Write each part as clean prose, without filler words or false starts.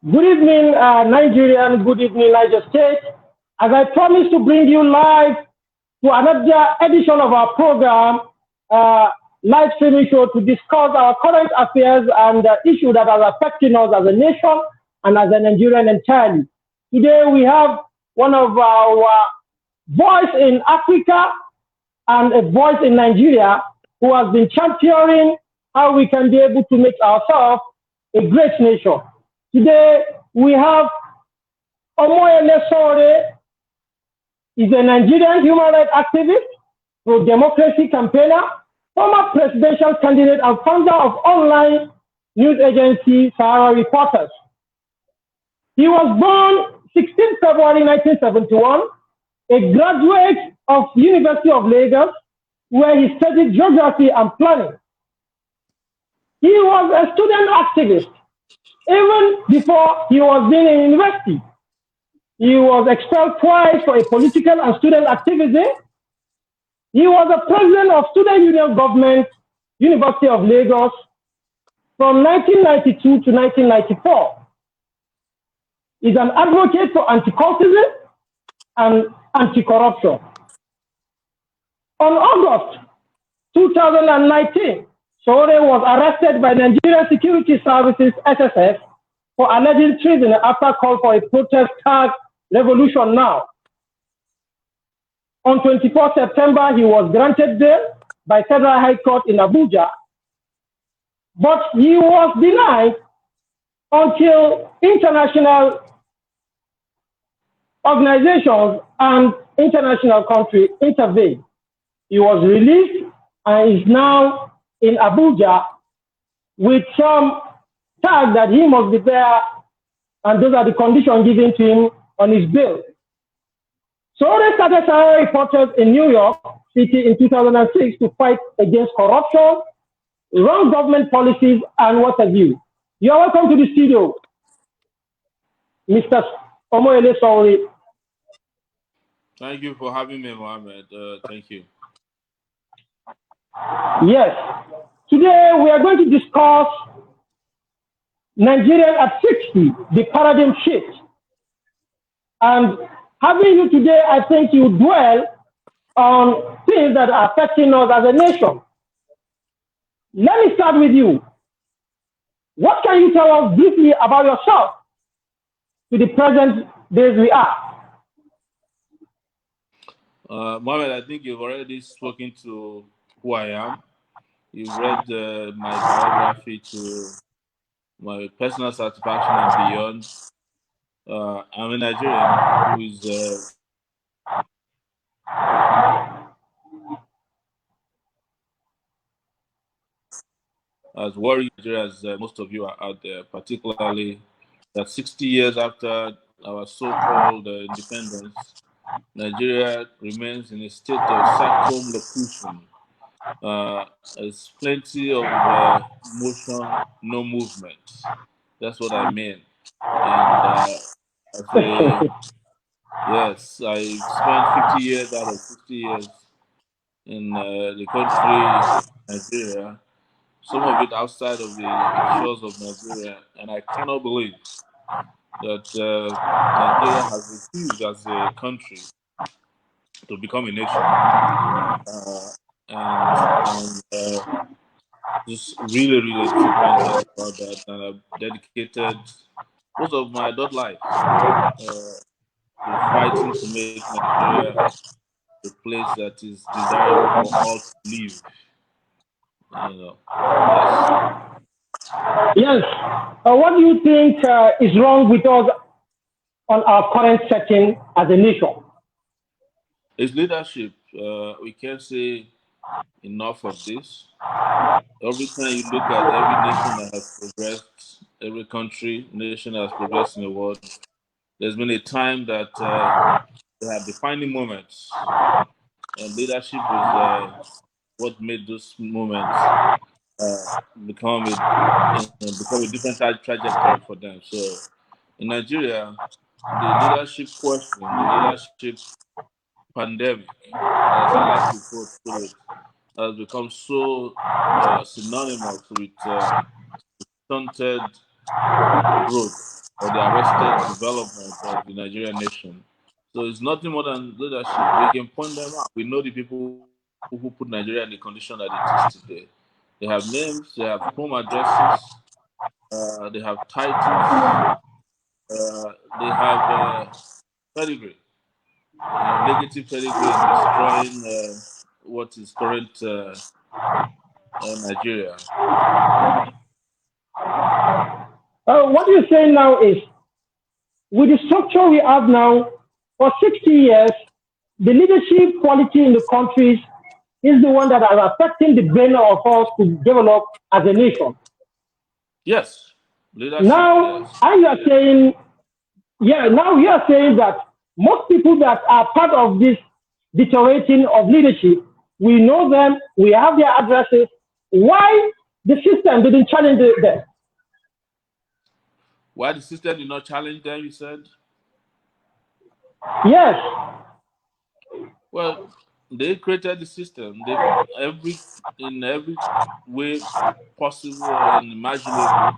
Good evening, Nigerian. Good evening, Niger State. As I promised to bring you live to another edition of our program, live streaming show to discuss our current affairs and issues that are affecting us as a nation and as a Nigerian entirely. Today we have one of our voice in Africa and a voice in Nigeria who has been championing how we can be able to make ourselves a great nation. Today we have Omoyele Sowore. He's a Nigerian human rights activist, pro-democracy campaigner, former presidential candidate and founder of online news agency Sahara Reporters. He was born 16 February 1971, a graduate of University of Lagos, where he studied geography and planning. He was a student activist even before he was in university. He was expelled twice for a political and student activism. He was the president of Student Union Government, University of Lagos, from 1992 to 1994. He's an advocate for anti-cultism and anti-corruption. On August 2019, Sowore was arrested by Nigerian Security Services, SSS, for alleged treason after call for a protest tag Revolution Now. On 24 September, he was granted bail by Federal High Court in Abuja, but he was denied until international organizations and international countries intervened. He was released and is now in Abuja with some tag that he must be there, and those are the conditions given to him on his bail. Sowore started Sahara Reporters in New York City in 2006 to fight against corruption, wrong government policies, and what have you. You are welcome to the studio, Mr. Omoyele Sowore. Thank you for having me, Mohammed. Thank you. Yes. Today we are going to discuss Nigeria at 60, the paradigm shift. And having you today, I think you dwell on things that are affecting us as a nation. Let me start with you. What can you tell us briefly about yourself to the present days we are? Mohammed, I think you've already spoken to who I am. You've read my biography to my personal satisfaction and beyond. I'm a Nigerian who is as worried as most of you are out there, particularly that 60 years after our so-called independence, Nigeria remains in a state of circumlocution. There's plenty of motion, no movement. That's what I mean. And yes, I spent 50 years out of 50 years in the country, Nigeria, some of it outside of the shores of Nigeria, and I cannot believe that Nigeria has refused as a country to become a nation. And just really, really disappointed about that. And I've dedicated most of my adult life to fighting to make Nigeria a place that is desirable for all to live. You know, yes. What do you think is wrong with us on our current setting as a nation? It's leadership. We can't say enough of this. Every time you look at every nation that has progressed, every country, nation that has progressed in the world, there's been a time that they have defining moments, and leadership is what made those moments become a different trajectory for them. So in Nigeria, the leadership question, the leadership pandemic, as I like to put it, has become so synonymous with stunted growth or the arrested development of the Nigerian nation. So it's nothing more than leadership. We can point them out. We know the people who put Nigeria in the condition that it is today. They have names, they have home addresses, they have titles, they have pedigree, negative pedigree in destroying what is current Nigeria. What you're saying now is, with the structure we have now, for 60 years, the leadership quality in the countries is the one that is affecting the brain of us to develop as a nation. Yes, leadership. Now, Yes. you are saying, now you are saying that most people that are part of this deteriorating of leadership, we know them, we have their addresses. Why the system didn't challenge them? Why the system did not challenge them, you said? Yes. Well, they created the system. They in every way possible or unimaginable.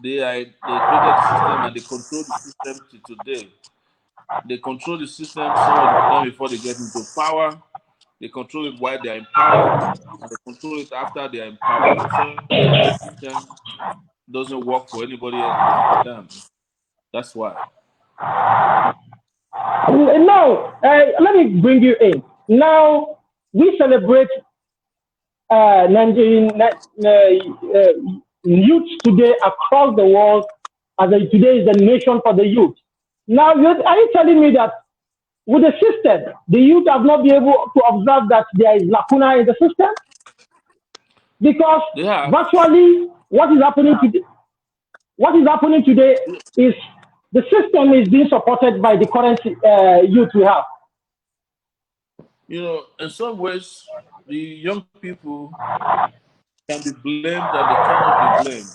They created the system and they control the system to today. They control the system, some of them before they get into power. They control it while they are in power, and they control it after they are in power. So that the system doesn't work for anybody else but for them. That's why. Now, let me bring you in. Now, we celebrate Nigerian youth today across the world, as today is the nation for the youth. Now, are you telling me that with the system, the youth have not been able to observe that there is lacuna in the system? Because virtually what is happening today is the system is being supported by the current youth we have. In some ways, the young people can be blamed and they cannot be blamed.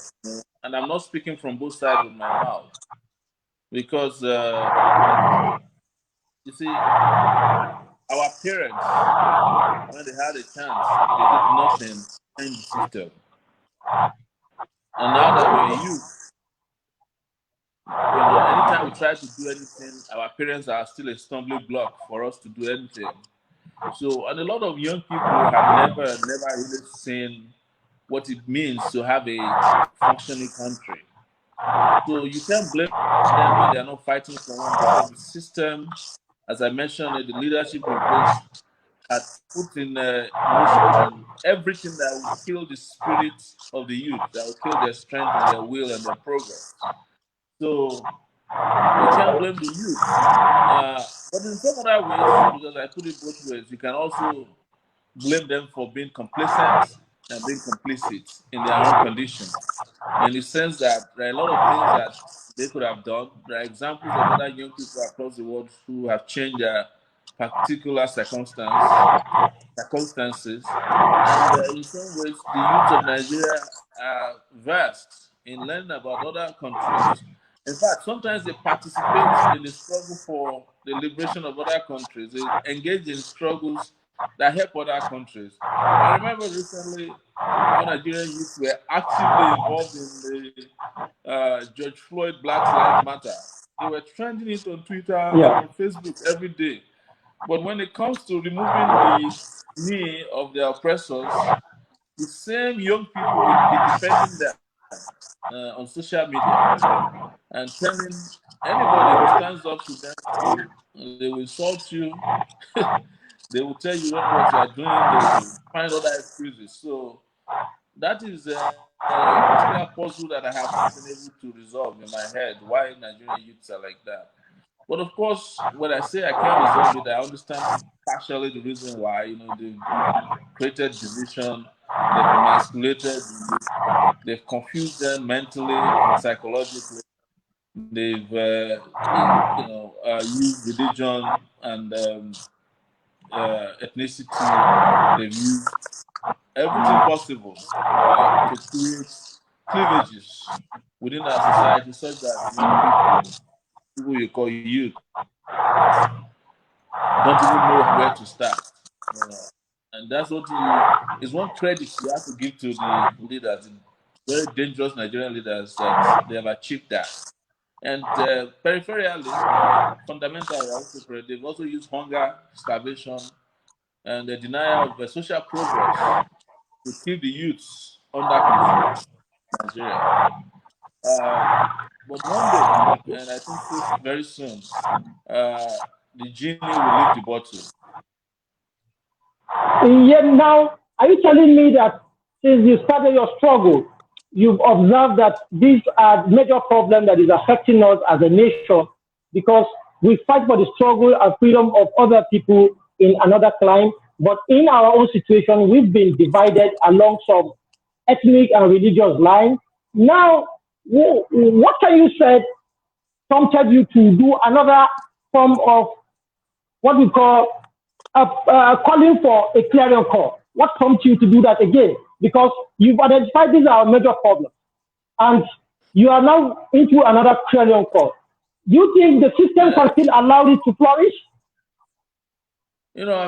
And I'm not speaking from both sides of my mouth. Because, you see, our parents, when they had a chance, they did nothing in the system. And now that we're youth, anytime we try to do anything, our parents are still a stumbling block for us to do anything. So, and a lot of young people have never really seen what it means to have a functioning country. So you can't blame them when they are not fighting for one because the system, as I mentioned, the leadership in place had put in motion everything that will kill the spirit of the youth, that will kill their strength and their will and their progress. So you can't blame the youth. But in some other ways, because I put it both ways, you can also blame them for being complacent and being complicit in their own condition. In the sense that there are a lot of things that they could have done. There are examples of other young people across the world who have changed their particular circumstances. And in some ways, the youth of Nigeria are vast in learning about other countries. In fact, sometimes they participate in the struggle for the liberation of other countries. They engage in struggles that help other countries. I remember recently how Nigerian youth were actively involved in the George Floyd Black Lives Matter. They were trending it on Twitter and on Facebook every day. But when it comes to removing the knee of their oppressors, the same young people will be defending them on social media and telling anybody who stands up to them, they will insult you. They will tell you don't know what you are doing. They will find other excuses. So that is a particular puzzle that I have not been able to resolve in my head. Why Nigerian youths are like that? But of course, when I say I can't resolve it, I understand partially the reason why. They've created division, they've emasculated, they've confused them mentally and psychologically. They've used religion and ethnicity. They've used everything possible to create cleavages within our society, such that young people you call youth, don't even know where to start. And that's what is one credit you have to give to the leaders. very dangerous Nigerian leaders that they have achieved that. And peripherally, fundamentally, they've also used hunger, starvation, and the denial of social progress to keep the youths under control in Nigeria. But one day, and I think this very soon, the genie will leave the bottle. Yet now, are you telling me that since you started your struggle, you've observed that these are major problems that is affecting us as a nation because we fight for the struggle and freedom of other people in another clime, but in our own situation, we've been divided along some ethnic and religious lines. Now, what can you say prompted you to do another form of what we call calling for a clarion call? What prompted you to do that again? Because you've identified these are major problems, and you are now into another clarion call. Do you think the system can still allow it to flourish? You know,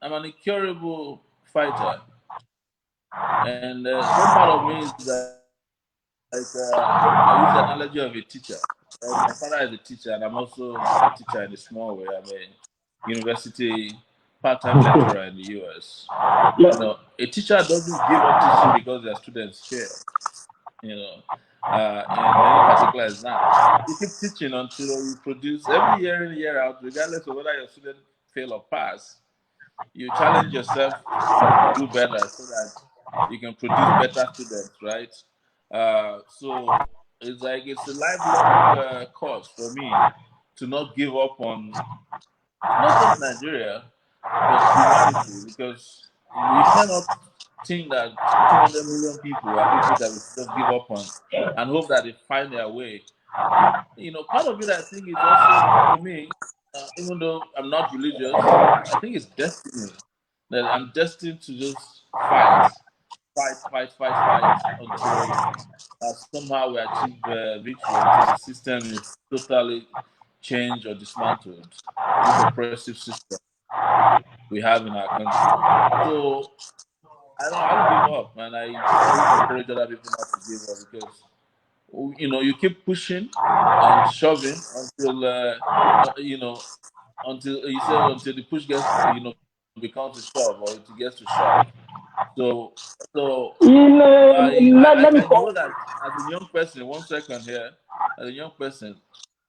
I'm an incurable fighter, and some part of me is I use the analogy of a teacher. My father is a teacher, and I'm also a teacher in a small way. I'm a university part-time lecturer in the US. You know, a teacher doesn't give up teaching because their students fail. You know, in any particular exam, you keep teaching until you produce every year in year out, regardless of whether your student fail or pass. You challenge yourself to do better so that you can produce better students, right? So it's like it's a lifelong course for me to not give up on not just Nigeria, but humanity, because we cannot think that 200 million people are people that we just give up on and hope that they find their way. You know, part of it I think is also for me, even though I'm not religious, I think it's destiny that I'm destined to just fight until somehow we achieve victory, until the system is totally changed or dismantled. This oppressive system we have in our country. So I don't give up, and I always encourage other people not to give up because you know you keep pushing and shoving until you know until you say until the push gets becomes a shove or it gets to shove. So so Let me I know that as a young person, 1 second here, as a young person,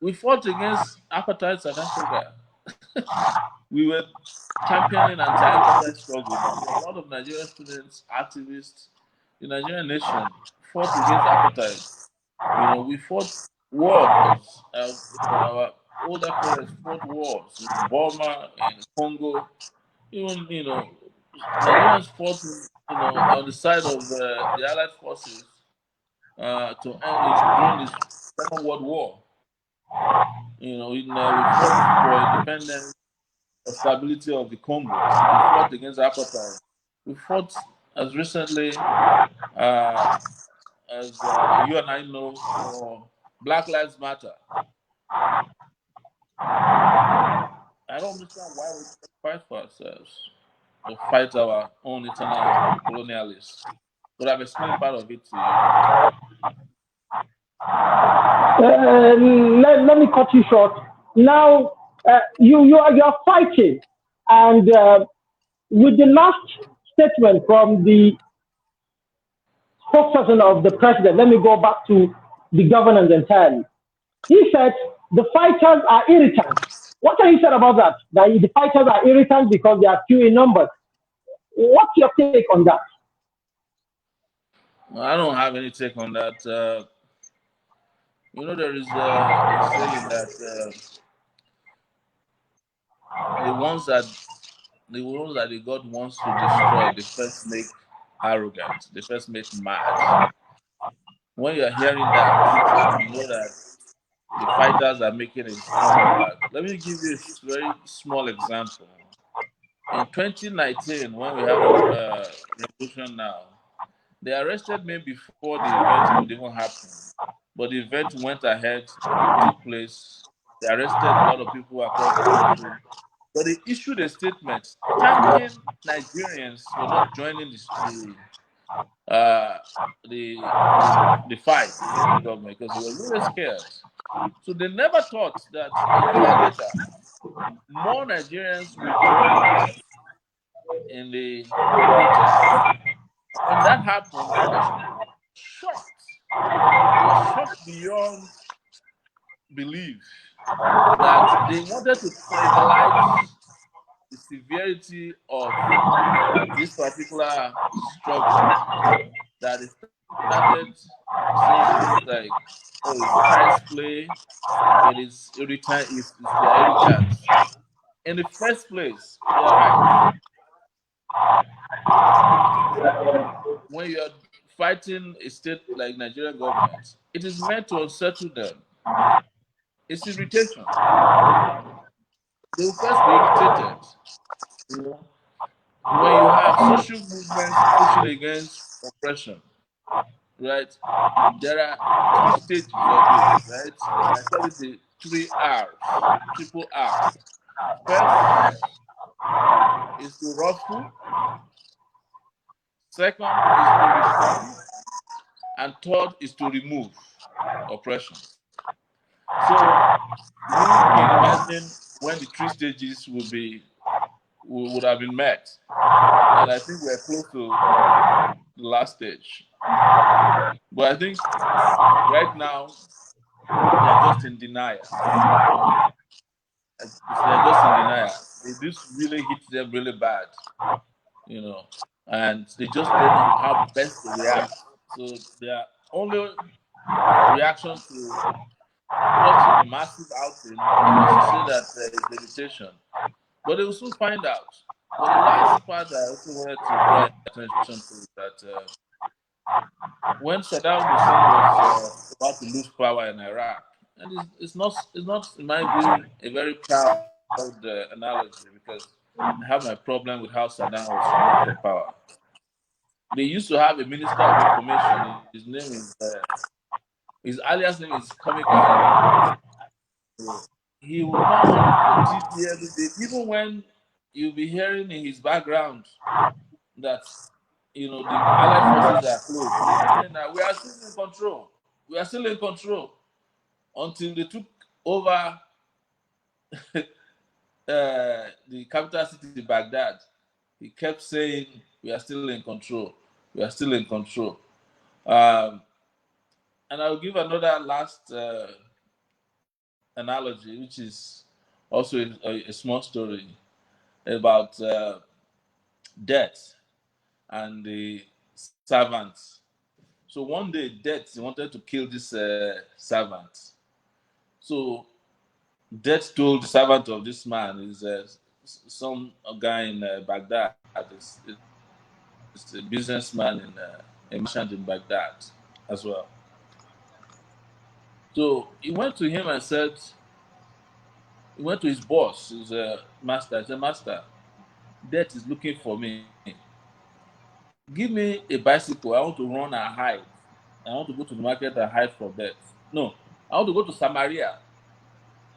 we fought against apartheid South Africa. We were championing anti-apartheid struggle. A lot of Nigerian students, activists, the Nigerian nation fought against apartheid. You know, we fought wars. Our older parents fought wars in Burma and Congo. Even Nigerians fought, on the side of the Allied forces to end during the Second World War. We fought for independence, the stability of the Congo. We fought against apartheid. We fought as recently as you and I know for Black Lives Matter. I don't understand why we fight for ourselves or fight our own internal colonialists. But I've explained part of it to you. let me cut you short. Now, you're fighting, and with the last statement from the spokesperson of the president, let me go back to the governance entirely. He said the fighters are irritant. What can you say about that? That the fighters are irritant because they are few in numbers. What's your take on that? Well, I don't have any take on that. There is a saying that the ones that the God wants to destroy, they first make arrogant, they first make mad. When you're hearing that, you know that the fighters are making a strong impact. Let me give you a very small example. In 2019, when we had a revolution now, they arrested me before the event could even happen. But the event went ahead, it took place. They arrested a lot of people across the country. But they issued a statement thanking Nigerians for not joining the the fight against the government because they were really scared. So they never thought that a year later, more Nigerians will join in the protests. When that happened, they were shocked. They were shocked beyond belief that they wanted to trivialize the severity of this particular struggle, that they started saying things like, oh, it's child's play, it's their irritants. In the first place, you're right. When you're fighting a state like Nigerian government, it is meant to unsettle them. It's irritation. They will first be irritated. You know, when you have social movements pushing against oppression, right? There are three stages of it, right? I call it the 3 R's, triple R. First is to ruffle, second is to reform, and third is to remove oppression. So you can imagine when the 3 stages would have been met. And I think we're close to the last stage. But I think right now they are just in denial. They're just in denial. This really hit them really bad, and they just don't know how best to react. So their only reaction to such a massive outing is to say that there is limitation. But they will soon find out. But the last part I also wanted to draw attention to is that when Saddam Hussein was about to lose power in Iraq, and it's not, in my view, a very proud analogy because I have my problem with how Saddam was removed from power. They used to have a minister of information. His name is his alias name is Comic Ali. He will come on TV every day, even when you'll be hearing in his background that the Allied forces are close. He'll be saying that we are still in control. We are still in control until they took over the capital city, Baghdad. He kept saying, we are still in control. We are still in control. And I'll give another last analogy, which is also a small story about death and the servants. So one day, Death wanted to kill this servant. So Death told the servant of this man, is some guy in Baghdad, is a businessman a merchant in Baghdad as well. So he went to him and said, he went to his boss, his master. He said, Master, Death is looking for me. Give me a bicycle. I want to run and hide. I want to go to the market and hide from Death. No, I want to go to Samaria.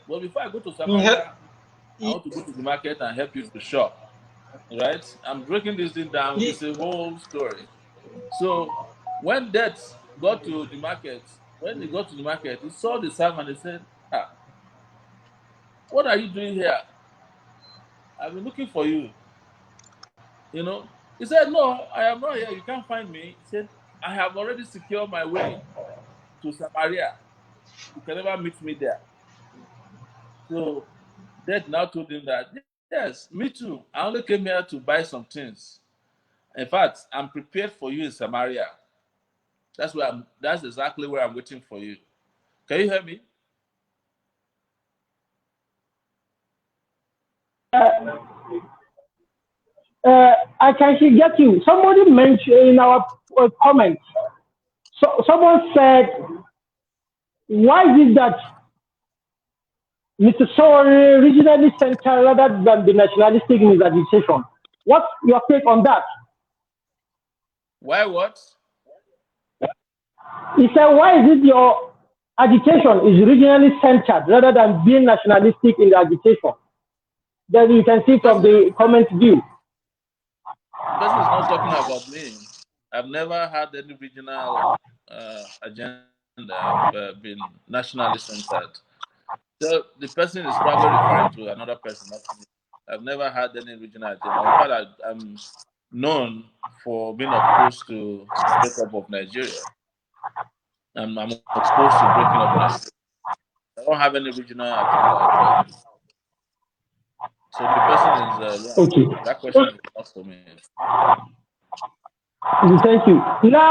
But before I go to Samaria, I want to go to the market and help you to shop. Right? I'm breaking this thing down. It's a whole story. So when Death got to the market, he saw the servant and he said, what are you doing here? I've been looking for you. He said, no, I am not here. You can't find me. He said, I have already secured my way to Samaria. You can never meet me there. So Death now told him that, yes, me too. I only came here to buy some things. In fact, I'm prepared for you in Samaria. That's exactly where I'm waiting for you. Can you hear me? I can get you. Somebody mentioned in our comments. So someone said, why is it that Mr. Sowore regionally centered rather than the nationalistic in his agitation? What's your take on that? Why what? He said, why is it your agitation is regionally centered rather than being nationalistic in the agitation? Then you can see from the comment view. Person is not talking about me. I've never had any regional agenda. I've been nationally centered. So the person is probably referring to another person, not me. I've never had any regional agenda. In fact, I'm known for being opposed to the breakup of Nigeria. I'm opposed to breaking up Nigeria. I don't have any regional agenda at all. So the person is wrong. Okay. That question is not for me. Thank you. Now,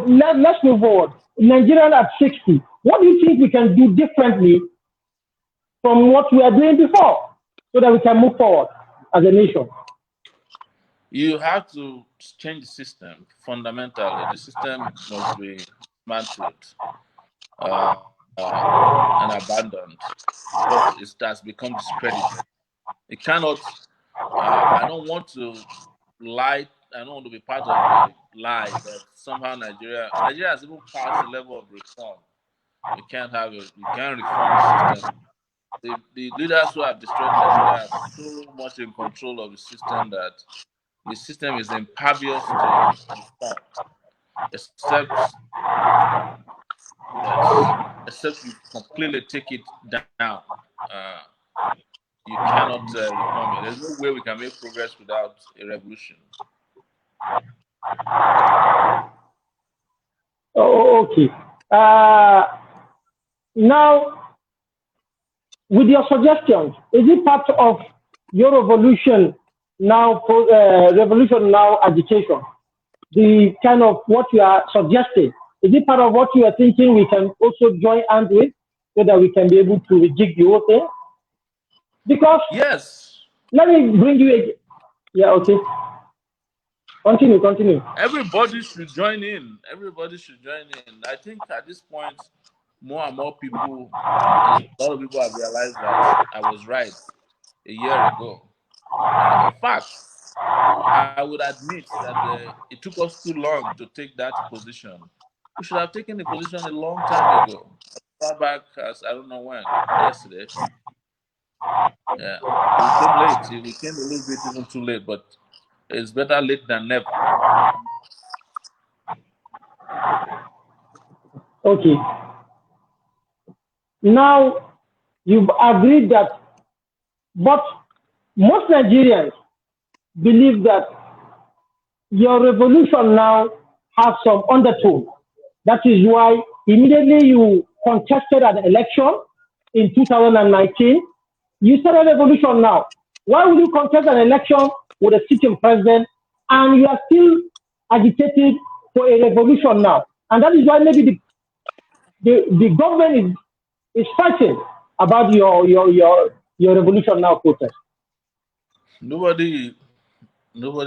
let's move forward. Nigerian at 60. What do you think we can do differently from what we are doing before so that we can move forward as a nation? You have to change the system fundamentally. The system must be dismantled and abandoned because it has become discredited. It cannot. I don't want to lie. I don't want to be part of the lie that somehow Nigeria has even passed the level of reform. We can't have it. We can't reform the system. The leaders who have destroyed Nigeria are so much in control of the system that the system is impervious to reform, except yes, except you completely take it down. Uh, you cannot reform it. There's no way we can make progress without a revolution. Okay. Now, with your suggestions, is it part of your revolution now agitation? The kind of what you are suggesting, is it part of what you are thinking we can also join hands with so that we can be able to rejig the whole thing? Because Yes. let me bring you a yeah, okay. Continue. Everybody should join in. Everybody should join in. I think at this point, more and more people, a lot of people have realized that I was right a year ago. In fact, I would admit that it took us too long to take that position. We should have taken the position a long time ago, as far back as I don't know when, yesterday. Yeah, we came late. We came a little bit even too late, but it's better late than never. Okay. Now you've agreed that, but most Nigerians believe that your revolution now has some undertone. That is why immediately you contested an election in 2019. You started a revolution now. Why would you contest an election with a sitting president and you are still agitated for a revolution now? And that is why maybe the government is fighting about your revolution now protest. Nobody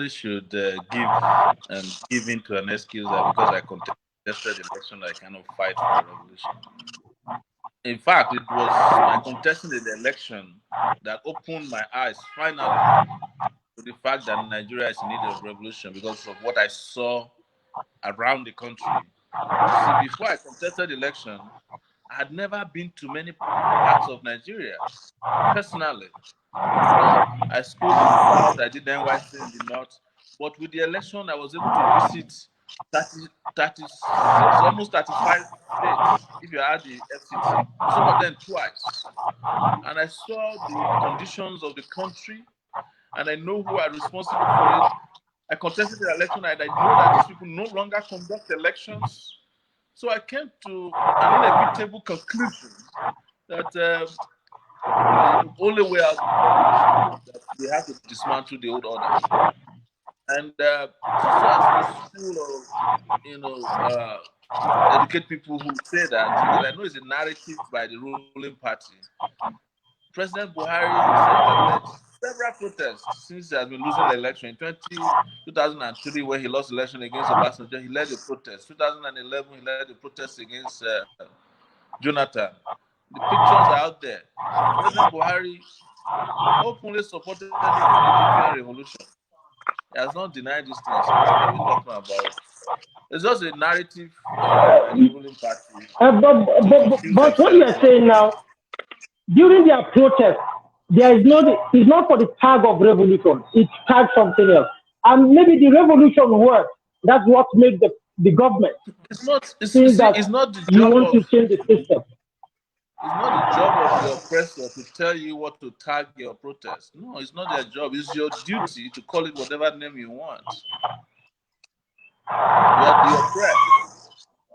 should give in to an excuse that because I contested the election, I cannot fight for a revolution. In fact, it was my contesting the election that opened my eyes finally to the fact that Nigeria is in need of revolution because of what I saw around the country. You see, before I contested the election, I had never been to many parts of Nigeria personally. I schooled in the south, I did NYC in the north, but with the election, I was able to visit 36, almost 35 states, if you add the FCT, some of them twice. And I saw the conditions of the country, and I know who are responsible for it. I contested the election, and I know that these people no longer conduct elections. So I came to an inevitable conclusion that the only way out of the revolution is that we have to dismantle the old order. And so as to school or educate people who say that, because I know it's a narrative by the ruling party. President Buhari himself had led several protests since he has been losing the election. In 2003, when he lost the election against Obasanjo, he led the protest. 2011, he led the protest against Jonathan. The pictures are out there. President Buhari openly supported the Nigerian revolution. He has not denied these things. So what are we talking about? It's just a narrative by the ruling party. But what you are saying now, during their protest, it's not for the tag of revolution. It's tag something else. And maybe the revolution word That's what made the government It's not. think that It's not the you job want to of. change the system. It's not the job of the oppressor to tell you what to tag your protest. No, it's not their job. It's your duty to call it whatever name you want. You are the oppressed.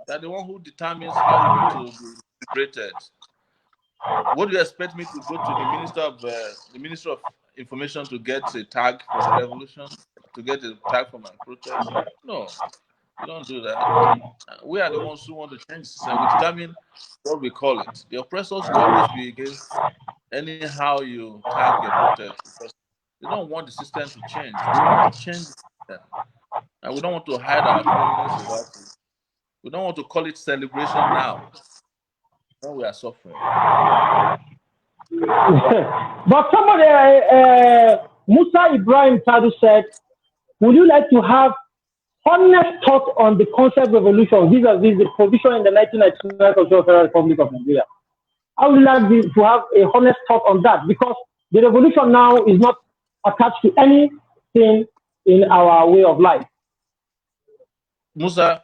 You are the one who determines how you want to be celebrated. What do you expect me to go to the Minister of Information to get a tag for the revolution, to get a tag for my protest? No, we don't do that. We are the ones who want to change the system. We determine what we call it. The oppressors will always be against anyhow you tag your protest because they don't want the system to change. They want to change the system. And we don't want to hide our feelings about it. We don't want to call it celebration now when we are suffering. But somebody, Musa Ibrahim Tadu said, would you like to have honest thought on the concept revolution vis-a-vis the provision in the 1999 Constitution of the Federal Republic of Nigeria? I would like to have a honest thought on that because the revolution now is not attached to anything in our way of life. Musa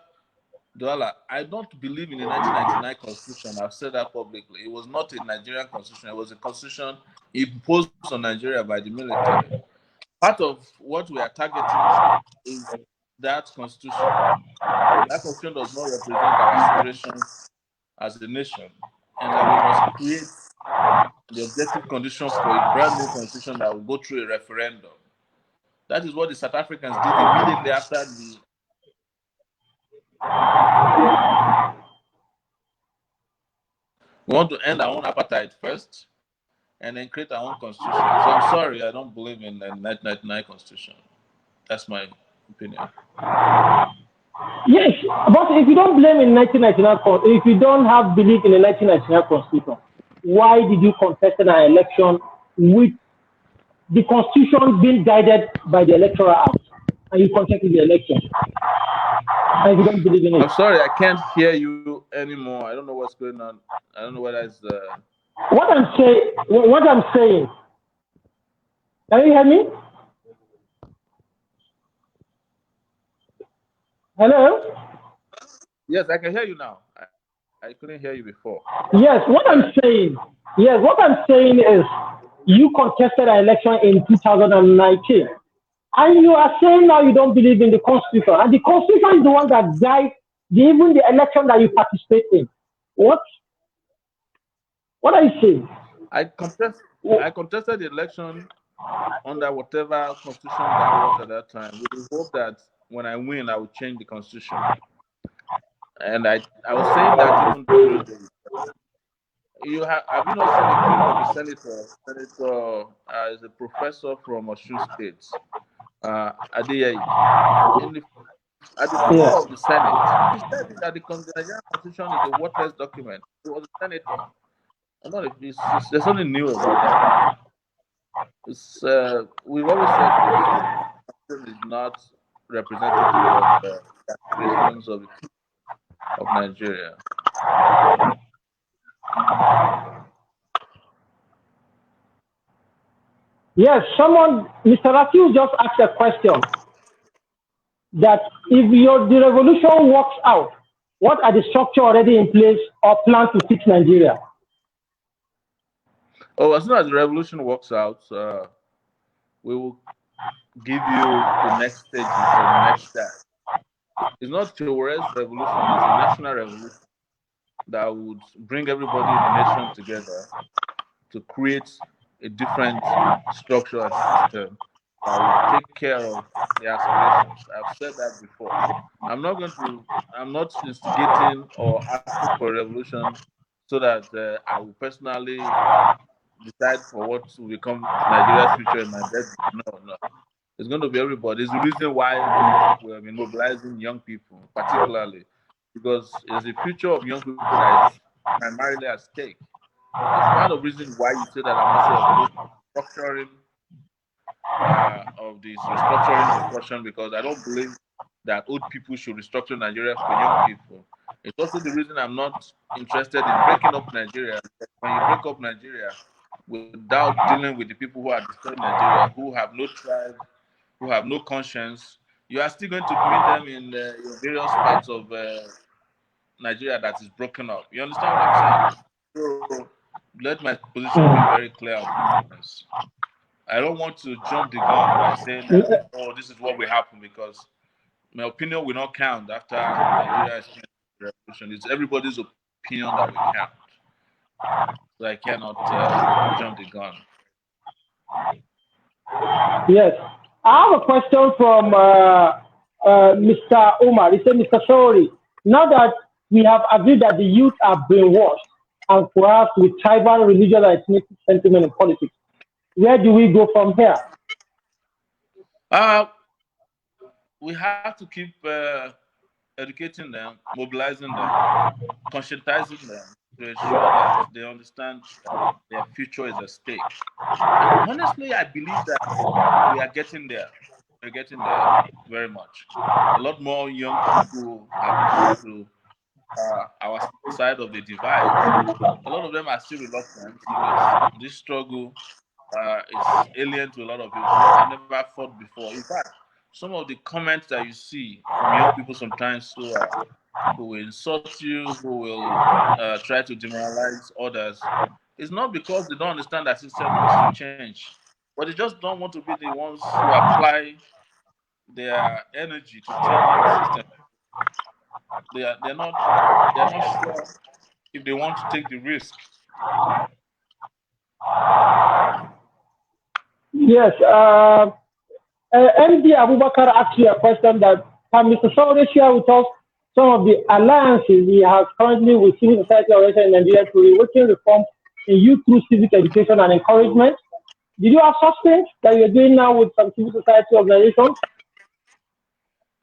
Douala, I don't believe in the 1999 Constitution. I've said that publicly. It was not a Nigerian Constitution. It was a Constitution imposed on Nigeria by the military. Part of what we are targeting is that Constitution. That Constitution does not represent our aspirations as a nation, and that we must create the objective conditions for a brand new Constitution that will go through a referendum. That is what the South Africans did immediately after the. We want to end our own apartheid first and then create our own constitution. So I'm sorry, I don't believe in the 1999 constitution. That's my opinion. Yes, but if you don't blame in 1999, if you don't have belief in the 1999 constitution, why did you contest an election with the constitution being guided by the electoral act and you contested the election? And you don't believe in it. I'm sorry, I can't hear you anymore. I don't know what's going on. I don't know whether it's What I'm saying. Can you hear me? Hello? Yes, I can hear you now. I couldn't hear you before. Yes, what I'm saying is you contested an election in 2019. And you are saying now you don't believe in the Constitution. And the Constitution is the one that guides even the election that you participate in. What are you saying? I contested the election under whatever constitution that was at that time, with the hope that when I win, I will change the constitution. And I was saying that even during the have you not seen the clip of the senator? Senator is a professor from Osun State, Adeyeye. At the floor of the Senate, he said that the Nigerian Constitution is a worthless document. He was a senator. I don't know if there's something new about that. We've always said the Constitution is not representative of the aspirations of Nigeria. Yes, Mr. Rafiu just asked a question that if the revolution works out, what are the structure already in place or plans to fix Nigeria? Oh, as soon as the revolution works out, we will give you the next stages and the next step. It's not Sowore's revolution, it's a national revolution that would bring everybody in the nation together to create a different structure and system that will take care of the aspirations. I've said that before. I'm not instigating or asking for a revolution so that I will personally decide for what will become Nigeria's future in my death. No. It's going to be everybody. It's the reason why we have been mobilizing young people, particularly, because it's the future of young people that is primarily at stake. It's part of the reason why you say that I'm also structuring of this restructuring discussion, because I don't believe that old people should restructure Nigeria for young people. It's also the reason I'm not interested in breaking up Nigeria. When you break up Nigeria without dealing with the people who are destroying Nigeria, who have no tribe, who have no conscience, you are still going to meet them in various parts of Nigeria that is broken up. You understand what I'm saying? So let my position be very clear on this. I don't want to jump the gun by saying that, oh, this is what will happen, because my opinion will not count after Nigeria is revolution. It's everybody's opinion that will count. So I cannot jump the gun. Yes. I have a question from Mr. Omar. He said, Mr. Sowore, now that we have agreed that the youth are brainwashed and perhaps with tribal, religious, and ethnic sentiment in politics, where do we go from here? We have to keep educating them, mobilizing them, conscientizing them to ensure that they understand that their future is at stake. And honestly, I believe that we are getting there. We're getting there very much. A lot more young people have come to our side of the divide. A lot of them are still reluctant because this struggle is alien to a lot of people. It's what they never fought before. In fact, some of the comments that you see from young people sometimes who will insult you, who will try to demoralize others, it's not because they don't understand that system needs to change, but they just don't want to be the ones who apply their energy to change the system. They're not sure if they want to take the risk. Yes. MD Abubakar asked you a question that can Mr. Sowore share with us some of the alliances he has currently with civil society organizations in Nigeria to reworking reform in youth through civic education and encouragement? Did you have such things that you're doing now with some civil society organizations?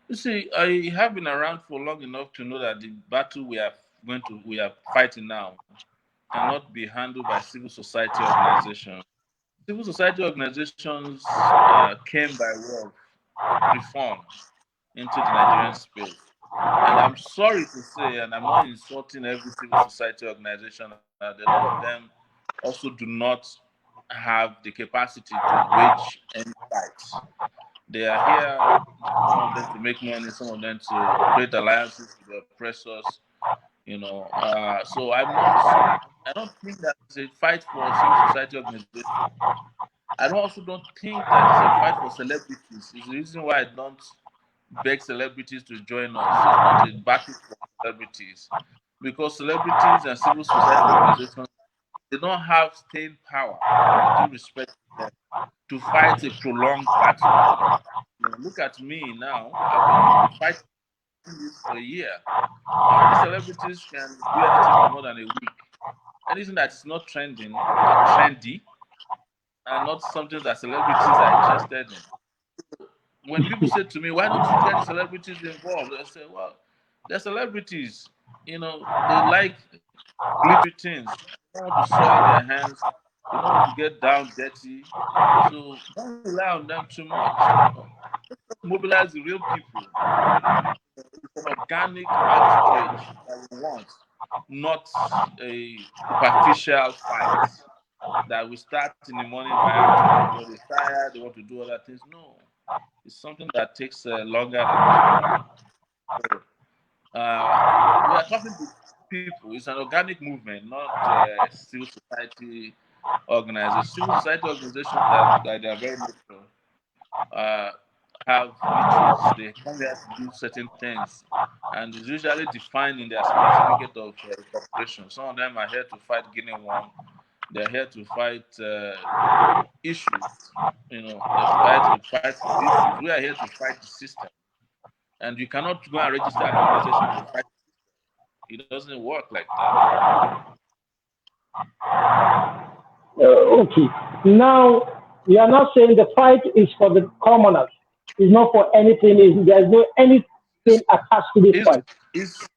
You see, I have been around for long enough to know that the battle we are fighting now cannot be handled by civil society organizations. Civil society organizations came by way of reform into the Nigerian space. And I'm sorry to say, and I'm not insulting every civil society organization, that a lot of them also do not have the capacity to wage any fights. They are here, some of them to make money, some of them to create alliances with the oppressors, you know. So I don't think that it's a fight for civil society organization. I also don't think that it's a fight for celebrities. It's the reason why I don't beg celebrities to join us. It's not a battle for celebrities, because celebrities and civil society organizations, they don't have staying power, with due respect to them, to fight a prolonged battle. Look at me now. I've been fighting this for a year. How many celebrities can do anything for more than a week? Anything that is not trending, not trendy, and not something that celebrities are interested in. When people say to me, "Why don't you get the celebrities involved?" I say, "Well, they're celebrities. They like glittery things. They don't want to soil their hands. They don't want to get down dirty. So don't rely on them too much. Mobilize the real people. It's an organic outrage that we want, not a superficial fight that we start in the morning by afternoon everybody's tired, they want to do other things. No, it's something that takes longer than that. So, we are talking to people. It's an organic movement, not civil society organizations. Civil society organizations that they are very mature uh, have niches. They come here to do certain things, and it's usually defined in their certificate of incorporation. Some of them are here to fight Guinea worm. They're here to fight issues. They fight for issues. We are here to fight the system, and you cannot go and register an organization to fight. It doesn't work like that. Okay. Now, you are not saying the fight is for the commoners. It's not for anything. There's no anything attached to this It's, fight. it's,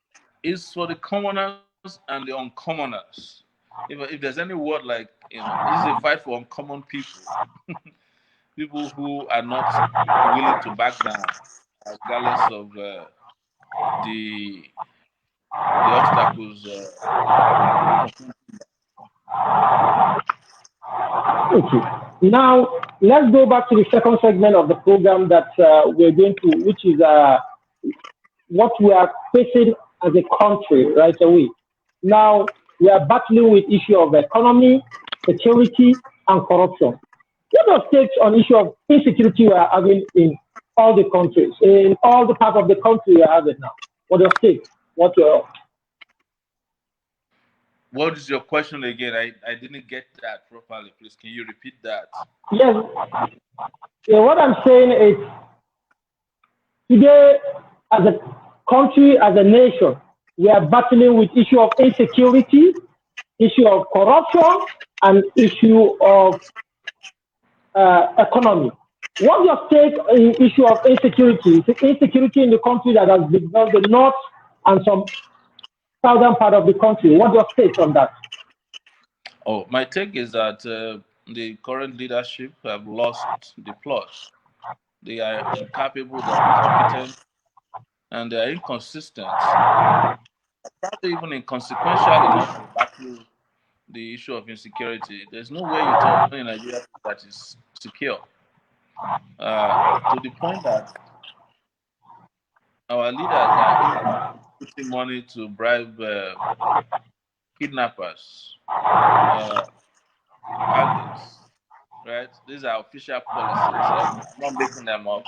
it's for the commoners and the uncommoners. If there's any word like, this is a fight for uncommon people, people who are not willing to back down, regardless of the the obstacles. Okay. Now, let's go back to the second segment of the program that we're going to, which is what we are facing as a country right away. Now, we are battling with issue of economy, security, and corruption. What are your takes on issue of insecurity we are having in all the countries, in all the parts of the country we are having now? What are your takes? What is your question again? I didn't get that properly. Please, can you repeat that? Yes. Yeah, what I'm saying is today, as a country, as a nation, we are battling with issue of insecurity, issue of corruption, and issue of economy. What's your take in issue of insecurity? Insecurity in the country that has begun the north and some southern part of the country. What's your take on that? Oh, my take is that the current leadership have lost the plot. They are incapable, they are incompetent, and they are inconsistent. Probably even inconsequential enough to battle the issue of insecurity. There's no way you tell me Nigeria that is secure. To the point that our leaders are even putting money to bribe kidnappers, bandits, right? These are official policies. I'm not making them up.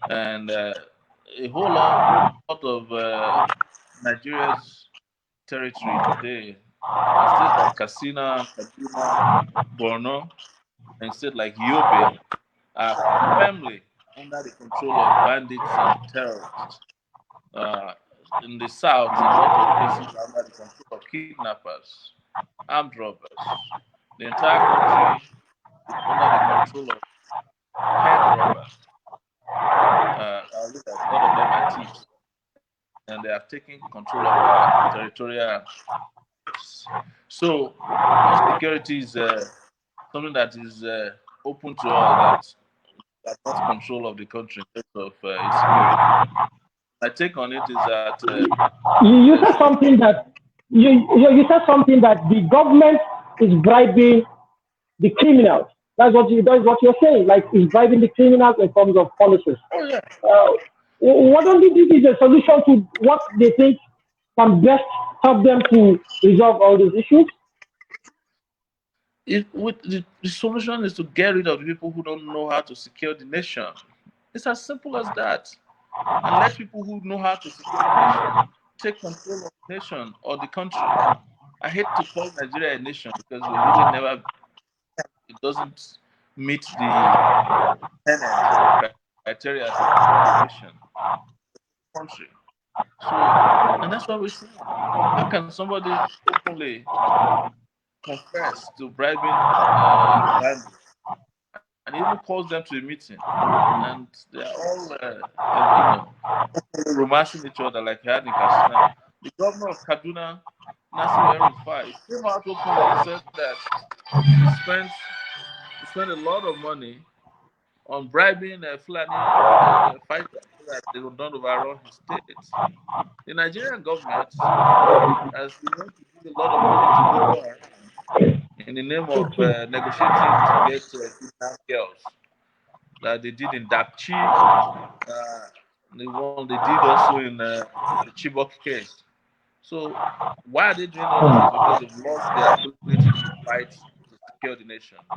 And a whole lot of Nigeria's territory today, in states like Katsina, Kaduna, Borno, and states like Yobe, are firmly under the control of bandits and terrorists. Uh, in the south, a lot of places are under the control of kidnappers, armed robbers. The entire country is under the control of head robbers. Our leaders, a lot of them are thieves, and they have taken control of our territorial. So, insecurity is something that is open to all that have lost control of the country in terms of insecurity. My take on it is that you said something that you said something that the government is bribing the criminals. That's what you're saying. Like it's bribing the criminals in terms of policies. oh yeah, What don't you think is a solution to what they think can best help them to resolve all these issues? the solution is to get rid of the people who don't know how to secure the nation. It's as simple as that. And let people who know how to secure the nation take control of the nation or the country. I hate to call Nigeria a nation because we really never, it doesn't meet the tenets or criteria to be called a nation, country. So, and that's what we say. How can somebody openly confess to bribing bandits and even calls them to a meeting, and they are all, romancing each other like he had in Katsina? The governor of Kaduna, Nasir El-Rufai, came out openly and said that he spent he spent a lot of money on bribing Fulani fighters so that they would not overrun his state. The Nigerian government has been known to give a lot of money to Boko Haram in the name of negotiating to get kidnapped girls, that they did in Dapchi, the one they did also in the Chibok case. So why are they doing all this? Is because they've lost their ability to fight to secure the nation. So,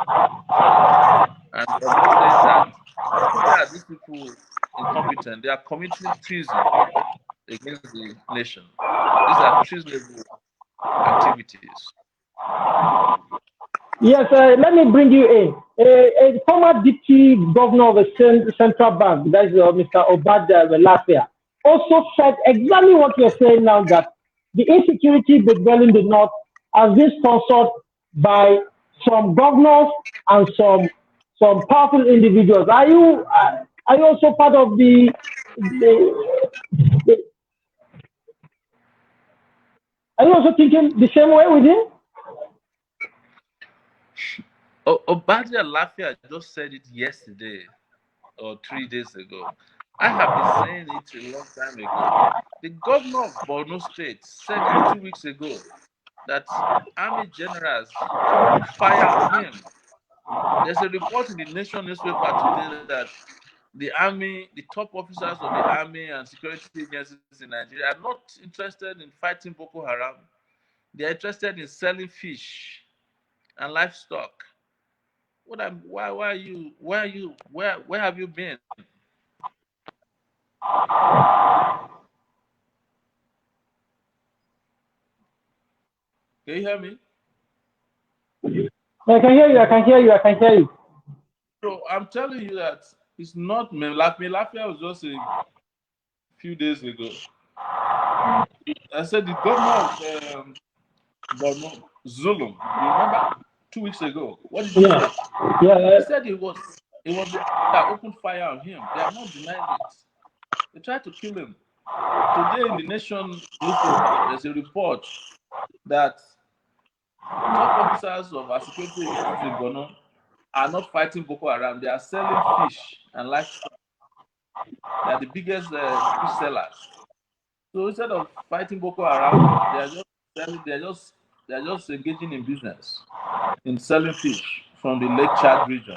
and the observation is that not only are these people incompetent, they are committing treason against the nation. These are treasonable activities. Yes, let me bring you in. A former deputy governor of the central bank, that is Mr. Obad Lafayette, also said exactly what you're saying now, that the insecurity befalling the north has been sponsored by some governors and some powerful individuals. Are you also part of the are you also thinking the same way with him? Obadia Lafia just said it yesterday or 3 days ago. I have been saying it a long time ago. The governor of Borno State said it 2 weeks ago that army generals opened fire on him There's a report in the Nation newspaper today that the army, the top officers of the army and security agencies in Nigeria are not interested in fighting Boko Haram. They are interested in selling fish and livestock. Why are you, where have you been? Can you hear me? I can hear you. I can hear you. I can hear you. So I'm telling you that it's not Melafia was just a few days ago. I said the governor of Borno, Zulum. You remember 2 weeks ago? What did he Yeah. say? Yeah. He said it was the that opened fire on him. They have not denied it. They tried to kill him. Today in the Nation newspaper, there's a report that top officers of our security agencies in Borno are not fighting Boko Haram. They are selling fish and livestock. They are the biggest fish sellers. So instead of fighting Boko Haram, they are just selling. They are just engaging in business in selling fish from the Lake Chad region.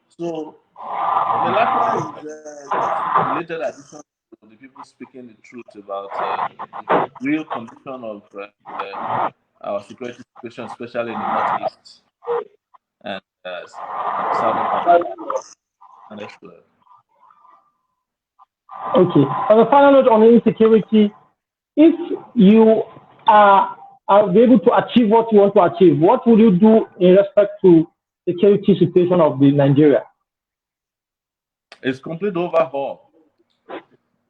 So Melafia is just a belated addition to the people speaking the truth about the real condition of our security situation, especially in the northeast and southern part of and elsewhere. Okay. On a final note on insecurity, if you are be able to achieve what you want to achieve, what will you do in respect to security situation of the Nigeria? It's complete overhaul.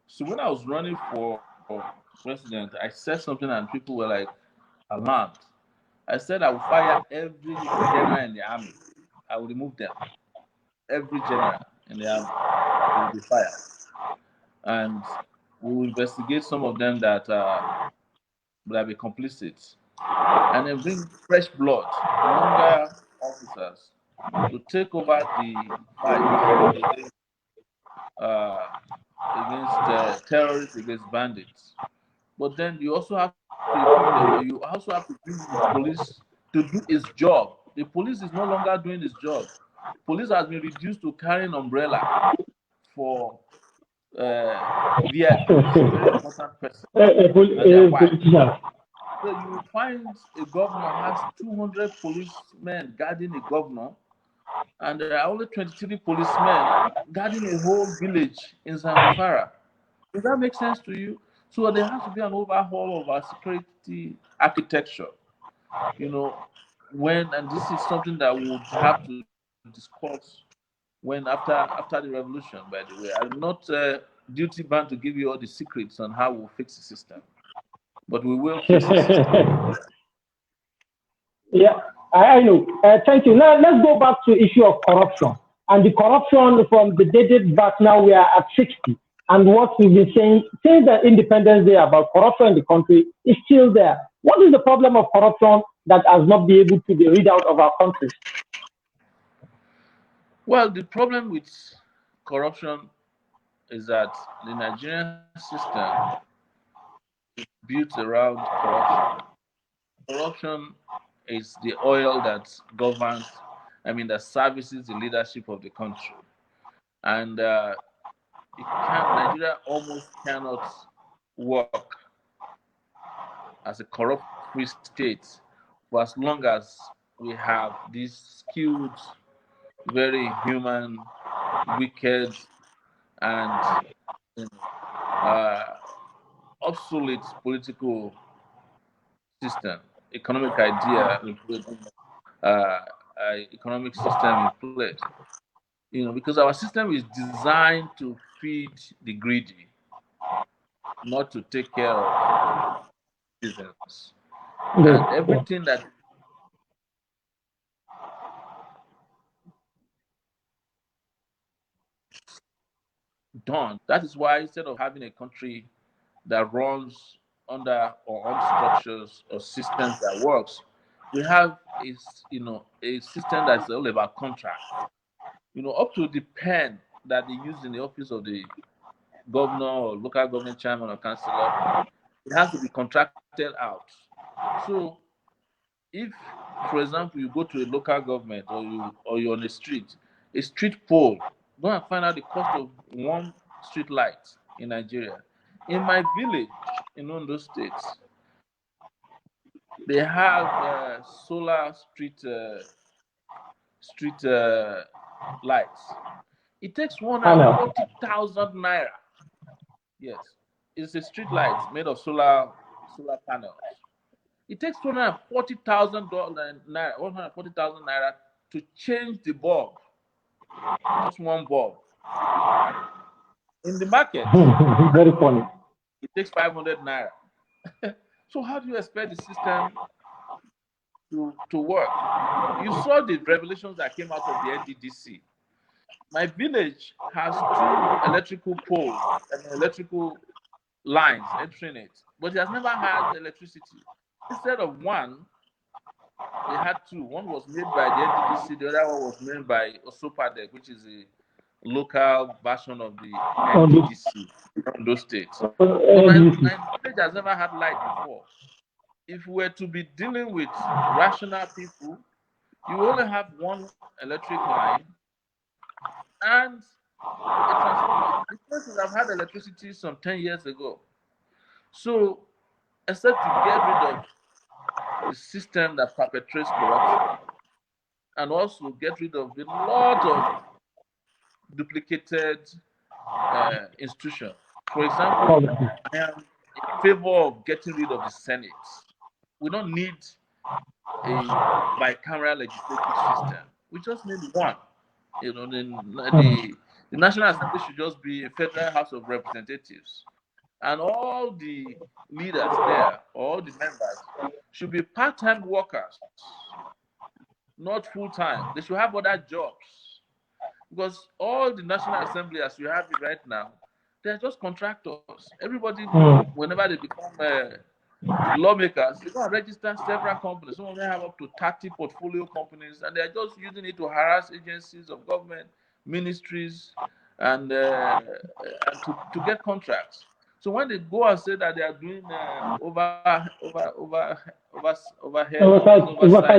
So when I was running for president, I said something and people were like alarmed. I said I will fire every general in the army. I will remove them. Every general in the army will be fired, and we will investigate some of them that will be complicit, and then bring fresh blood, younger officers, to take over the fight uh, against terrorists, against bandits. But then you also have to equip them. You also have to bring the police to do its job. The police is no longer doing its job. Police has been reduced to carrying umbrella for VIPs, very important persons, and their wives. Politician. So you find a governor has 200 policemen guarding a governor, and there are only 23 policemen guarding a whole village in Zamfara. Does that make sense to you? So there has to be an overhaul of our security architecture. You know, and this is something that we would have to discuss after the revolution. By the way, I'm not duty bound to give you all the secrets on how we'll fix the system, but we will fix the system. Yeah, I know. Thank you. Now let's go back to issue of corruption. And the corruption from the dated back now we are at 60. And what we've been saying since the independence day about corruption in the country is still there. What is the problem of corruption that has not been able to be rid out of our country? Well, the problem with corruption is that the Nigerian system is built around corruption. Corruption is the oil that governs, that services the leadership of the country. And Nigeria almost cannot work as a corrupt-free state for as long as we have these skewed, very human, wicked, and uh, obsolete political system, economic idea, uh, economic system in place. Because our system is designed to feed the greedy, not to take care of citizens. And everything that done, that is why instead of having a country that runs under or on structures or systems that works, we have a system that's all about contract. Up to the pen that they use in the office of the governor or local government chairman or councillor, it has to be contracted out. So if for example, you go to a local government or you're on a street pole, go and find out the cost of one street light in Nigeria. In my village in Ondo State, they have solar street lights. It takes 140,000 naira. Yes, it's a street light made of solar panels. It takes $140,000 to change the bulb, just one bulb. In the market, very funny. It takes 500 naira. So how do you expect the system to work? You saw the revelations that came out of the NDDC. My village has 2 electrical poles and electrical lines entering it, but it has never had electricity. Instead of one, they had 2. One was made by the NDDC, the other one was made by Osopadek, which is a local version of the NDDC from those states. So my village has never had light before. If we were to be dealing with rational people, you only have one electric line and a transformer. The places have had electricity some 10 years ago. So, except to get rid of the system that perpetrates corruption and also get rid of a lot of duplicated institutions. For example, I am in favor of getting rid of the Senate. We don't need a bicameral legislative system. We just need one. The National Assembly should just be a federal House of Representatives. And all the leaders there, all the members, should be part-time workers, not full-time. They should have other jobs. Because all the National Assembly, as we have it right now, they're just contractors. Everybody, whenever they become lawmakers, they go and register several companies. Some of them have up to 30 portfolio companies, and they're just using it to harass agencies of government, ministries, and to get contracts. So when they go and say that they are doing oversight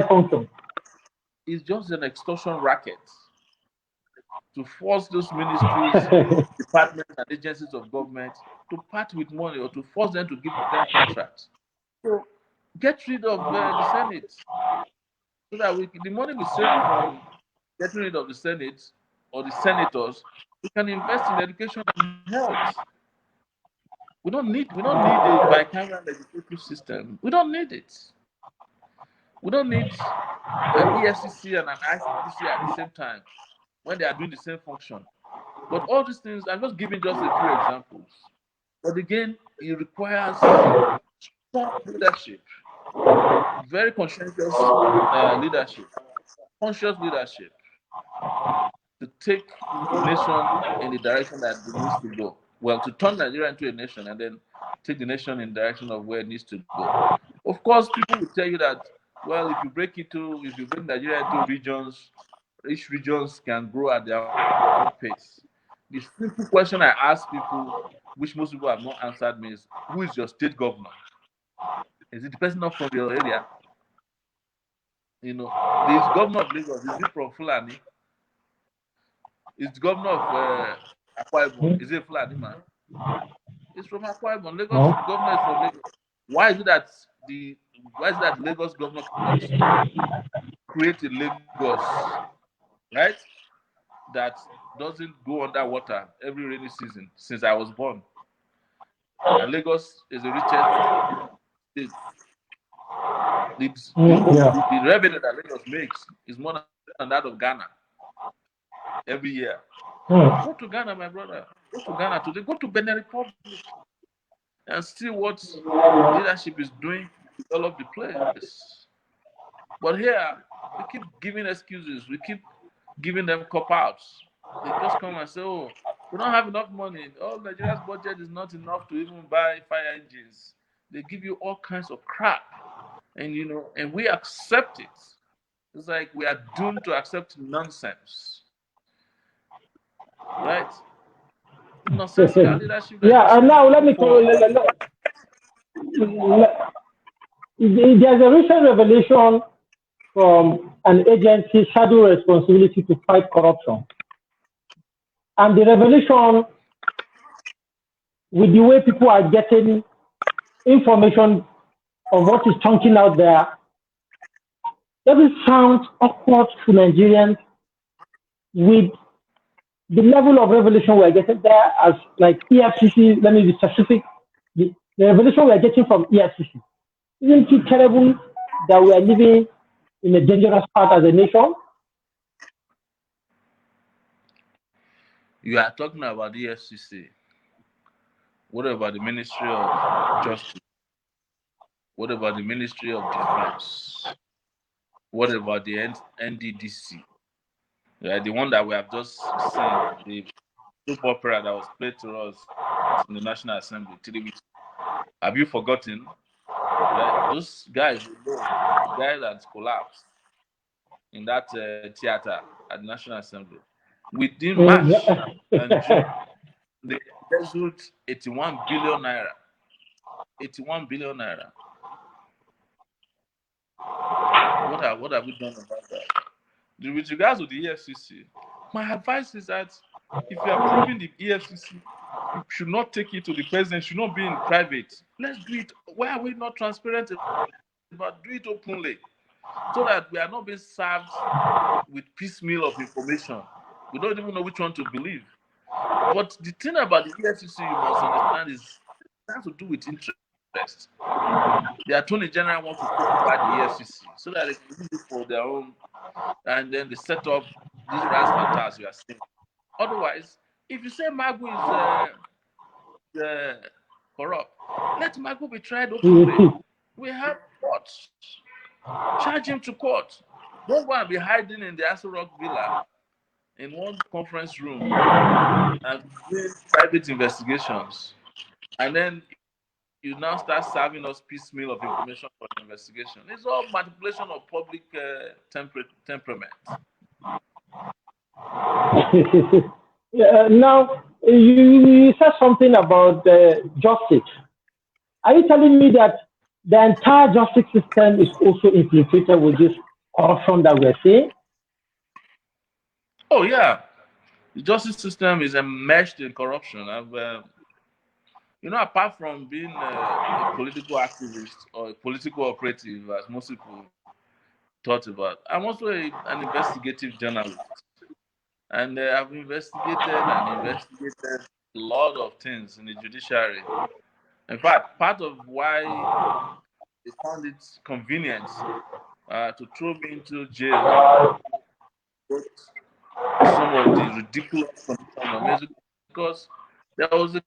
function, it's just an extortion racket to force those ministries, departments, and agencies of government to part with money or to force them to give them contracts. So get rid of the Senate so that the money we save from getting rid of the Senate or the senators, we can invest in education and health. We don't need a bicameral legislative system. We don't need it. We don't need an EFCC and an ICCC at the same time when they are doing the same function. But all these things, I'm just giving just a few examples. But again, it requires strong leadership, very conscientious leadership, conscious leadership to take the nation in the direction that it needs to go. Well, to turn Nigeria into a nation and then take the nation in the direction of where it needs to go. Of course, people will tell you that, well, if you break Nigeria into regions, each regions can grow at their own pace. The simple question I ask people, which most people have not answered me, is who is your state governor? Is it the person not from your area? The governor of Lagos, is it from Fulani? Is the governor of Akwa Ibom, is it a Fulani man? It's from Akwa Ibom. Lagos governor is from Lagos. Why is it that the Lagos governor cannot create a Lagos, right, that doesn't go underwater every rainy season since I was born? And Lagos is the richest state. The revenue that Lagos makes is more than that of Ghana every year. Go to Ghana, my brother. Go to Ghana today. Go to Benin Republic and see what leadership is doing to develop the place. But here, we keep giving excuses. We keep giving them cop-outs. They just come and say, oh, we don't have enough money. Oh, Nigeria's budget is not enough to even buy fire engines. They give you all kinds of crap. And, and we accept it. It's like we are doomed to accept nonsense. Right? Nonsensical leadership. Yeah, and now let me tell you, there's a recent revelation from an agency shadow responsibility to fight corruption. And the revelation with the way people are getting information of what is chunking out there, doesn't sound awkward to Nigerians with the level of revelation we're getting there as like EFCC, let me be specific, the revelation we're getting from EFCC. Isn't it terrible that we are living in a dangerous part as a nation? You are talking about the EFCC. What about the Ministry of Justice? What about the Ministry of Defense? What about the NDDC? The one that we have just seen, the soap opera that was played to us in the National Assembly 3 weeks. Have you forgotten? Right? Those guys, the guys that collapsed in that theater at the National Assembly, within March and June, they embezzled 81 billion naira. 81 billion naira. What have we done about that? With regards to the EFCC, my advice is that if you are proving the EFCC, you should not take it to the president, should not be in private. Let's do it. Why are we not transparent about do it openly? So that we are not being served with piecemeal of information. We don't even know which one to believe. But the thing about the EFCC you must understand is it has to do with interest. The Attorney General wants to talk about the EFCC so that they can use it for their own, and then they set up these razzmatazz you are saying. Otherwise, if you say Magu is corrupt, let Magu be tried openly. We have courts. Charge him to court. Don't go and be hiding in the Aso Rock Villa in one conference room and doing private investigations. And then you now start serving us piecemeal of information for the investigation. It's all manipulation of public temperament. Now, you said something about justice. Are you telling me that the entire justice system is also infiltrated with this corruption that we're seeing? Oh, yeah. The justice system is enmeshed in corruption. Apart from being a political activist or a political operative, as most people thought about, I'm also an investigative journalist. And I've investigated a lot of things in the judiciary. In fact, part of why they found it convenient to throw me into jail, some of the ridiculous conditions, because there was a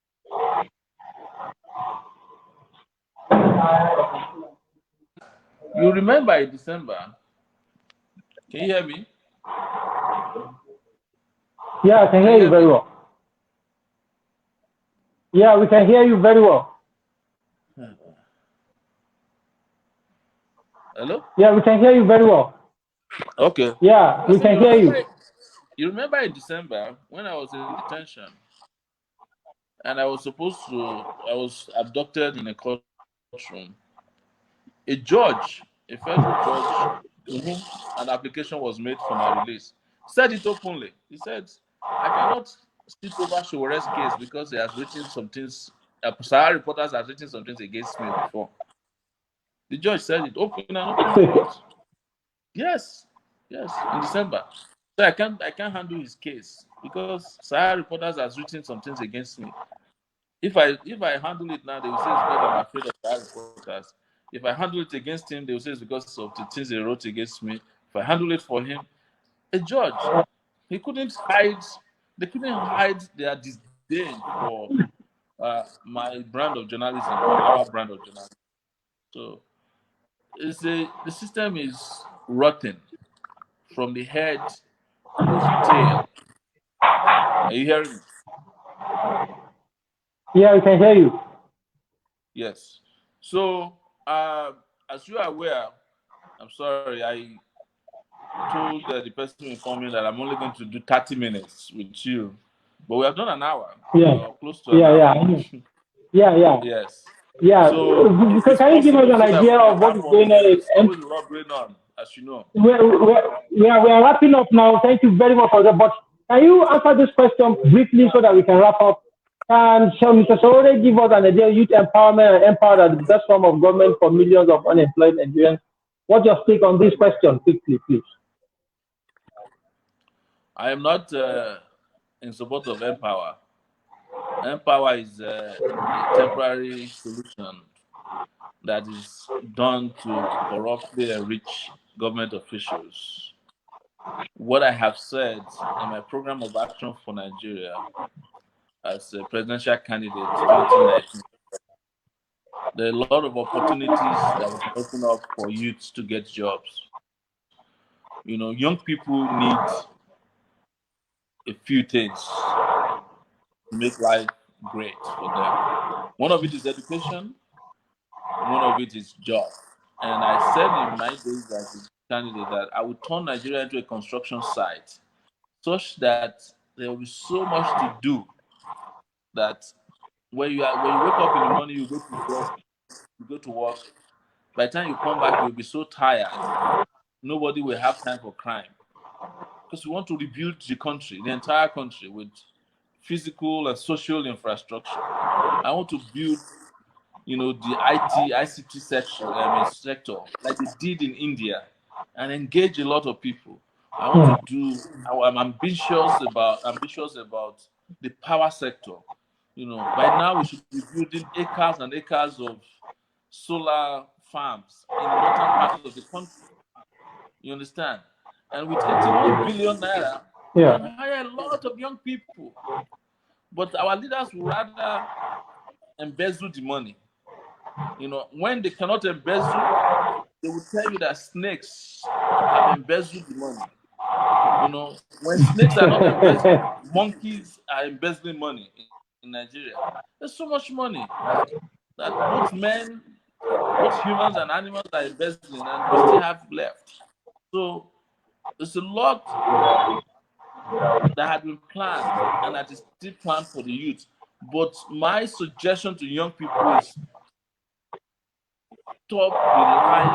You remember in December? Can you hear me? Yeah, I can hear you very well. Yeah, we can hear you very well. Hello? Yeah, we can hear you very well. Okay. Yeah, we can hear you. You remember in December when I was in detention and I was abducted in a courtroom. A federal judge, to whom an application was made for my release, said it openly. He said, I cannot sit over Sowore's case because he has written some things, Sahara reporters have written some things against me before. The judge said it open and open. Yes, in December. So I can't handle his case because Sahara reporters has written some things against me. If I handle it now, they will say it's because I'm afraid of Sahara reporters. If I handle it against him, they will say it's because of the things they wrote against me. If I handle it for him, a judge, they couldn't hide their disdain for my brand of journalism, or our brand of journalism. So the system is rotten from the head to the tail. Are you hearing me? Yeah, we can hear you. Yes. So, as you are aware, I'm sorry, I told the person informing me that I'm only going to do 30 minutes with you, but we have done an hour. Yeah. Close to an hour. Yeah. Yes. Yeah. So, can you give us an idea of what is going on? There's always a lot going on. as you know. We are wrapping up now. Thank you very much for that. But can you answer this question briefly so that we can wrap up? Can Mr. Sowore give us an idea of youth empowerment and empower as the best form of government for millions of unemployed Nigerians? What's your take on this question, quickly, please? I am not in support of Empower. Empower is a temporary solution that is done to corruptly enrich government officials. What I have said in my program of action for Nigeria as a presidential candidate 2019, there are a lot of opportunities that will open up for youth to get jobs. Young people need a few things to make life great for them. One of it is education, one of it is job. And I said in my days as a candidate that I would turn Nigeria into a construction site such that there will be so much to do that when you wake up in the morning, you go to work. By the time you come back, you'll be so tired. Nobody will have time for crime. Because we want to rebuild the country, the entire country, with physical and social infrastructure. I want to build, the ICT sector, like they did in India, and engage a lot of people. I want to do. I'm ambitious about the power sector. By now we should be building acres and acres of solar farms in northern parts of the country. You understand? And with 81 billion naira, we can hire a lot of young people. But our leaders would rather embezzle the money. When they cannot embezzle, they will tell you that snakes have embezzled the money. When snakes are not embezzling, monkeys are embezzling money in Nigeria. There's so much money that both humans and animals are embezzling, and we still have left. So there's a lot that had been planned and that is still planned for the youth. But my suggestion to young people is stop relying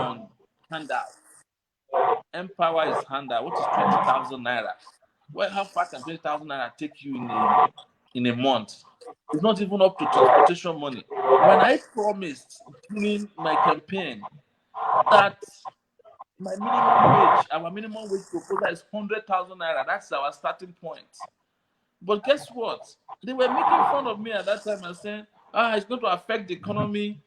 on handouts. Empower is handout. What is 20,000 naira? Well, how far can 20,000 naira take you in a month? It's not even up to transportation money. When I promised during my campaign that our minimum wage proposal is 100,000 naira, that's our starting point. But guess what? They were making fun of me at that time and saying, it's going to affect the economy.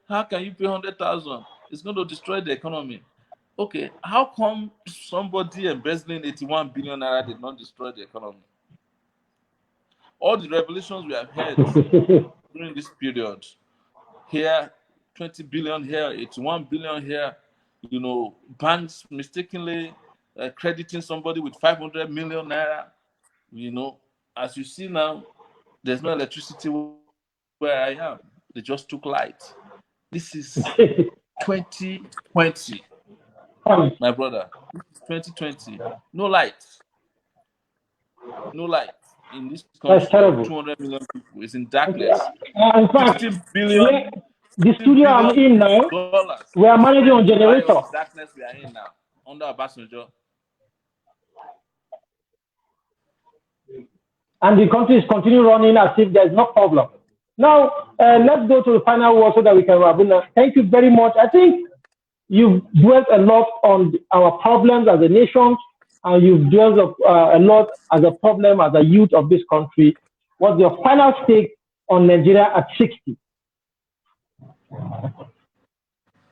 How can you pay 100,000? It's going to destroy the economy. Okay, how come somebody embezzling 81 billion naira did not destroy the economy? All the revelations we have heard during this period, here 20 billion here, 81 billion here, banks mistakenly crediting somebody with 500 million naira. As you see now, there's no electricity where I am. They just took light. This is 2020, my brother. 2020. No light. No light in this country. That's terrible. 200 million people is in darkness. In fact, 16 billion. The studio I'm in now, we are managing on generator. Darkness we are in now under Obasanjo. And the country is continuing running as if there's no problem. Now, let's go to the final word so that we can wrap up. Thank you very much. I think you've dwelt a lot on our problems as a nation, and you've dwelt a lot as a problem as a youth of this country. What's your final take on Nigeria at 60?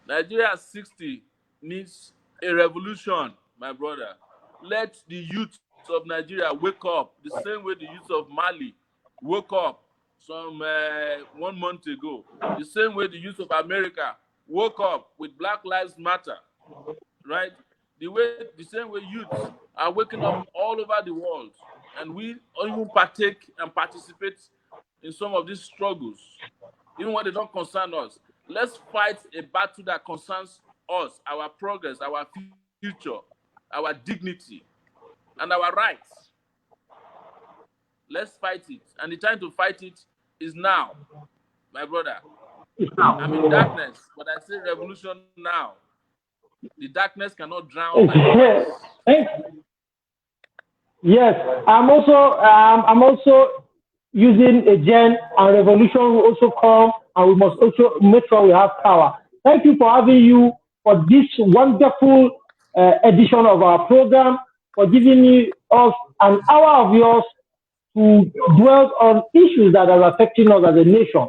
Nigeria at 60 needs a revolution, my brother. Let the youth of Nigeria wake up the same way the youth of Mali woke up some 1 month ago. The same way the youth of America woke up with Black Lives Matter, right? The same way youths are waking up all over the world, and we even partake and participate in some of these struggles, even when they don't concern us. Let's fight a battle that concerns us, our progress, our future, our dignity, and our rights. Let's fight it. And the time to fight it is now, my brother. I'm in darkness, but I say revolution now. The darkness cannot drown my voice. Yes, I'm also using a gen, and revolution will also come, and we must also make sure we have power. Thank you for having you for this wonderful edition of our program, for giving us an hour of yours to dwell on issues that are affecting us as a nation.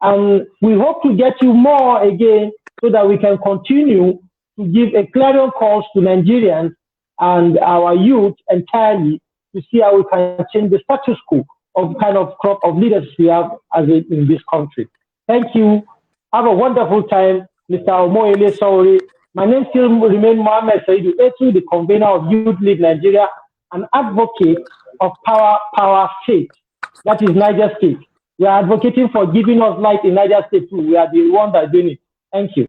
And we hope to get you more again so that we can continue to give a clarion call to Nigerians and our youth entirely to see how we can change the status quo of kind of crop of leaders we have in this country. Thank you. Have a wonderful time, Mr. Omoyele Sowore. My name still remains Mohammed Saidu Etu, the convener of Youth League Nigeria, an advocate of Power State. That is Niger State. We are advocating for giving us light in Niger State too. We are the one that are doing it. Thank you.